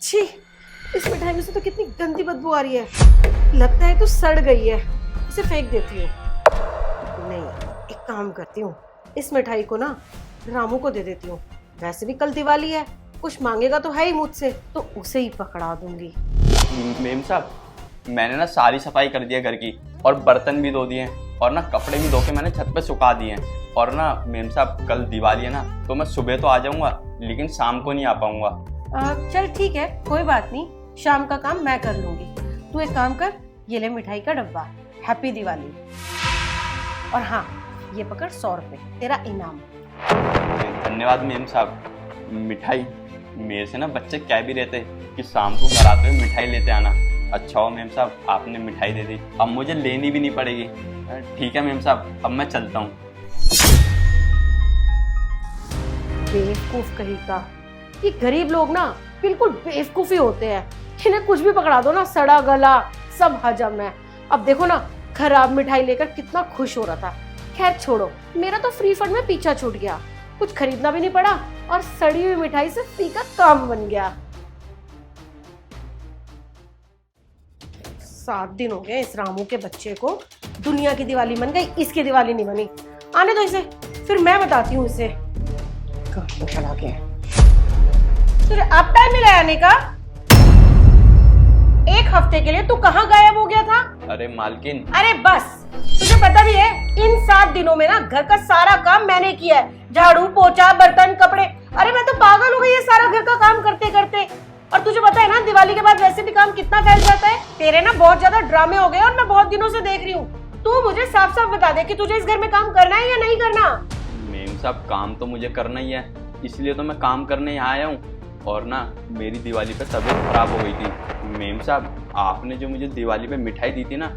छी, इस मिठाई में से तो कितनी गंदी बदबू आ रही है। लगता है तो सड़ गई है, इसे फेंक देती हूँ। नहीं, एक काम करती हूँ, इस मिठाई को ना रामू को दे देती हूँ। वैसे भी कल दिवाली है, कुछ मांगेगा तो है ही मुझसे, तो उसे ही पकड़ा दूंगी। मेम साहब, मैंने ना सारी सफाई कर दी है घर की, और बर्तन भी धो दिए हैं, और ना कपड़े भी धो के मैंने छत पे सुखा दिए हैं। और ना मेम साहब, कल दिवाली है ना, तो मैं सुबह तो आ जाऊंगा, लेकिन शाम को नहीं आ पाऊंगा। चल ठीक है, कोई बात नहीं, शाम का काम मैं कर लूंगी। तू एक काम कर, ये ले मिठाई का डब्बा, हैप्पी दिवाली। और हाँ, ये पकड़ 100 रुपए तेरा इनाम। धन्यवाद मेम साहब। मिठाई, मेरे से ना बच्चे कह भी रहते कि शाम को घर आते हुए मिठाई लेते आना। अच्छा हो मेम साहब, आपने मिठाई दे दी, अब मुझे लेनी भी नहीं पड़ेगी। ठीक है मेम साहब, अब मैं चलता हूँ। बेवकूफ कहीं का, ये गरीब लोग ना बिल्कुल बेवकूफी होते हैं। इन्हें कुछ भी पकड़ा दो ना, सड़ा गला सब हजम है। अब देखो ना, खराब मिठाई लेकर कितना खुश हो रहा था। खैर छोड़ो, मेरा तो फ्री फंड में पीछा छूट गया, कुछ खरीदना भी नहीं पड़ा और सड़ी हुई मिठाई से फ्री का काम बन गया। 7 दिन हो गए इस रामू के बच्चे को। दुनिया की दिवाली बन गई, इसकी दिवाली नहीं बनी। आने दो इसे, फिर मैं बताती हूँ इसे। कहाँ तो चला गया? तुझे अब टाइम मिला है आने का? एक हफ्ते के लिए तू कहाँ गायब हो गया था? अरे मालकिन। अरे बस, तुझे पता भी है इन 7 दिनों में ना घर का सारा काम मैंने किया है। झाड़ू, पोछा, बर्तन, कपड़े। अरे मैं तो पागल हो गई ये सारा घर का काम करते करते। और तुझे पता है ना, दिवाली के बाद वैसे भी काम कितना फैल जाता है। तेरे ना बहुत ज्यादा ड्रामे हो गए और मैं बहुत दिनों से देख रही हूँ। तू मुझे साफ साफ बता दे कि तुझे इस घर में काम करना है या नहीं करना। मेम साहब, काम तो मुझे करना ही है, इसलिए तो मैं काम करने यहाँ आया हूँ। और ना मेरी दिवाली पे तबीयत खराब हो गई थी। मेम साहब, आपने जो मुझे दिवाली पे मिठाई दी थी ना,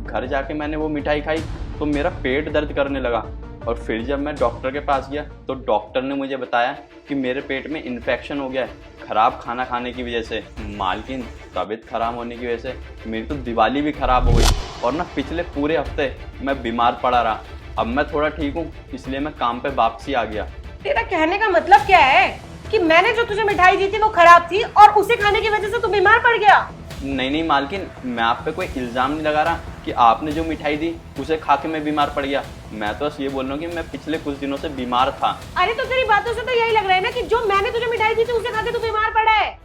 घर जाके मैंने वो मिठाई खाई तो मेरा पेट दर्द करने लगा। और फिर जब मैं डॉक्टर के पास गया तो डॉक्टर ने मुझे बताया कि मेरे पेट में इन्फेक्शन हो गया है, खराब खाना खाने की वजह से। मालकिन, तबीयत खराब होने की वजह से मेरी तो दिवाली भी खराब हो गई, और ना पिछले पूरे हफ्ते मैं बीमार पड़ा रहा। अब मैं थोड़ा ठीक हूँ, इसलिए मैं काम पे वापसी आ गया। तेरा कहने का मतलब क्या है कि मैंने जो तुझे मिठाई दी थी वो खराब थी और उसे खाने की वजह से तू बीमार पड़ गया? नहीं मालकिन, मैं आप पे कोई इल्जाम नहीं लगा रहा कि आपने जो मिठाई दी उसे खा के मैं बीमार पड़ गया। मैं तो बस ये बोल रहा हूँ कि मैं पिछले कुछ दिनों से बीमार था। अरे तो तेरी बातों से तो यही लग रहा है ना कि जो मैंने तुझे मिठाई दी थी उसे खा के तू बीमार पड़ा है।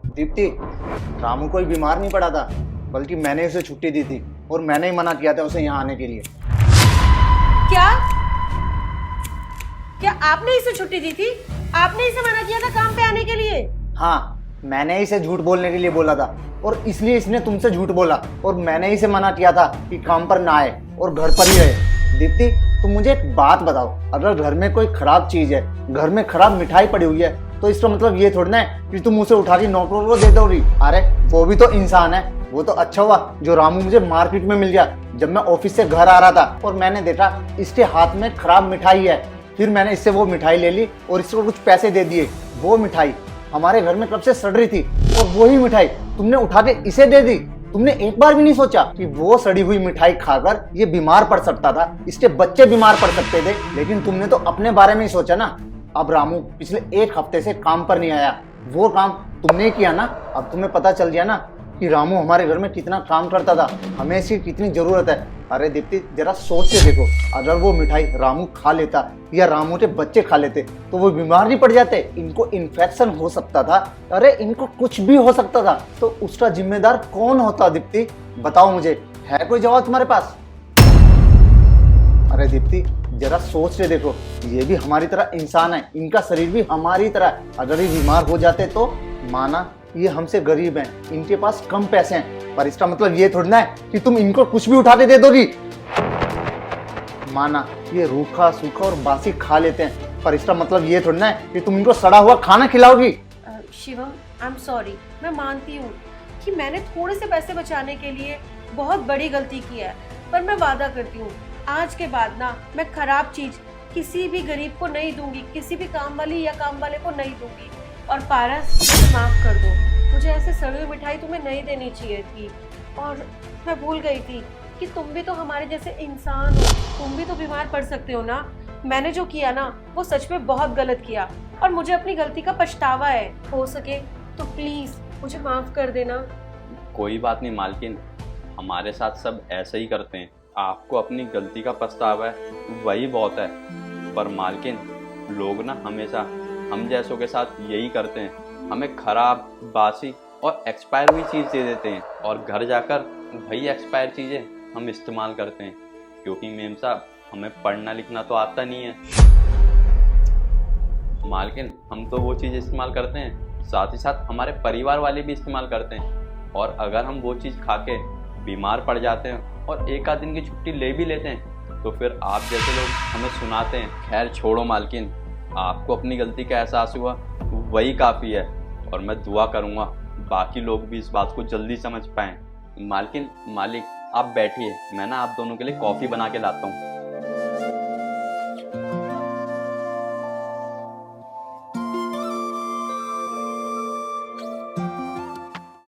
दीप्ति, रामू कोई बीमार नहीं पड़ा था, बल्कि मैंने उसे छुट्टी दी थी और मैंने ही मना किया था उसे यहाँ आने के लिए। क्या आपने इसे छुट्टी दी थी? आपने इसे मना किया था काम पे आने के लिए? हाँ, मैंने इसे झूठ बोलने के लिए बोला था और इसलिए इसने तुमसे झूठ बोला, और मैंने इसे मना किया था कि काम पर ना आए और घर पर ही रहे। दीप्ति, तुम मुझे एक बात बताओ, अगर घर में कोई खराब चीज है, घर में खराब मिठाई पड़ी हुई है, तो इसका मतलब ये थोड़ी ना है कि तुम उसे उठा के नौकरों को दे दोगी। अरे वो भी तो इंसान है। वो तो अच्छा हुआ जो रामू मुझे मार्केट में मिल गया जब मैं ऑफिस से घर आ रहा था, और मैंने देखा इसके हाथ में खराब मिठाई है। फिर मैंने इससे वो मिठाई ले ली और इसको कुछ पैसे दे दिए। वो मिठाई हमारे घर में कब से सड़ रही थी, और वही मिठाई तुमने उठा के इसे दे दी। तुमने एक बार भी नहीं सोचा कि वो सड़ी हुई मिठाई खाकर ये बीमार पड़ सकता था, इसके बच्चे बीमार पड़ सकते थे। लेकिन तुमने तो अपने बारे में ही सोचा ना। अब रामू पिछले 1 हफ्ते से काम पर नहीं आया, वो काम तुमने किया ना। अब तुम्हें पता चल गया ना कि रामू हमारे घर में कितना काम करता था, हमें इसकी कितनी जरूरत है। अरे दीप्ति, जरा सोच के देखो, अगर वो मिठाई रामू खा लेता या रामू के बच्चे खा लेते तो वो बीमार नहीं पड़ जाते। इनको इन्फेक्शन हो सकता था, अरे इनको कुछ भी हो सकता था, तो उसका जिम्मेदार कौन होता? दीप्ति बताओ मुझे, है कोई जवाब तुम्हारे पास? अरे दीप्ति, जरा सोच के देखो, ये भी हमारी तरह इंसान है, इनका शरीर भी हमारी तरह है। अगर ये बीमार हो जाते तो माना ये हमसे गरीब हैं, इनके पास कम पैसे हैं, पर इसका मतलब ये थोड़ी ना है कि तुम इनको कुछ भी उठा के दे दोगी। माना ये रूखा सूखा और बासी खा लेते हैं, पर इसका मतलब ये थोड़ी ना है कि तुम इनको सड़ा हुआ खाना खिलाओगी। शिवम, आई एम सॉरी, मैं मानती हूँ कि मैंने थोड़े से पैसे बचाने के लिए बहुत बड़ी गलती की है, पर मैं वादा करती हूँ आज के बाद ना मैं खराब चीज किसी भी गरीब को नहीं दूंगी, किसी भी काम वाली या काम वाले को नहीं दूंगी। और पारस, मुझे माफ कर दो, मुझे ऐसे सड़ी हुई मिठाई तुम्हें नहीं देनी चाहिए थी। और मैं भूल गई थी कि तुम भी तो हमारे जैसे इंसान हो, तुम भी तो बीमार पड़ सकते हो ना। मैंने जो किया ना वो सच में बहुत गलत किया और मुझे अपनी गलती का पछतावा है। हो सके तो प्लीज मुझे माफ कर देना। कोई बात नहीं मालकिन, हमारे साथ सब ऐसे ही करते हैं। आपको अपनी गलती का पछतावा है, वही बहुत है। पर मालकिन, लोग ना हमेशा हम जैसों के साथ यही करते हैं, हमें खराब, बासी और एक्सपायर हुई चीज़ दे देते हैं और घर जाकर वही एक्सपायर चीज़ें हम इस्तेमाल करते हैं। क्योंकि मेम साहब, हमें पढ़ना लिखना तो आता नहीं है मालकिन। हम तो वो चीज़ इस्तेमाल करते हैं, साथ ही साथ हमारे परिवार वाले भी इस्तेमाल करते हैं। और अगर हम वो चीज़ खा के बीमार पड़ जाते हैं और एक आध दिन की छुट्टी ले भी लेते हैं, तो फिर आप जैसे लोग हमें सुनाते हैं। खैर छोड़ो मालकिन, आपको अपनी गलती का एहसास हुआ, वही काफ़ी है। और मैं दुआ करूँगा बाकी लोग भी इस बात को जल्दी समझ पाएँ। मालकिन, मालिक, आप बैठिए, मैं ना आप दोनों के लिए कॉफ़ी बना के लाता हूँ।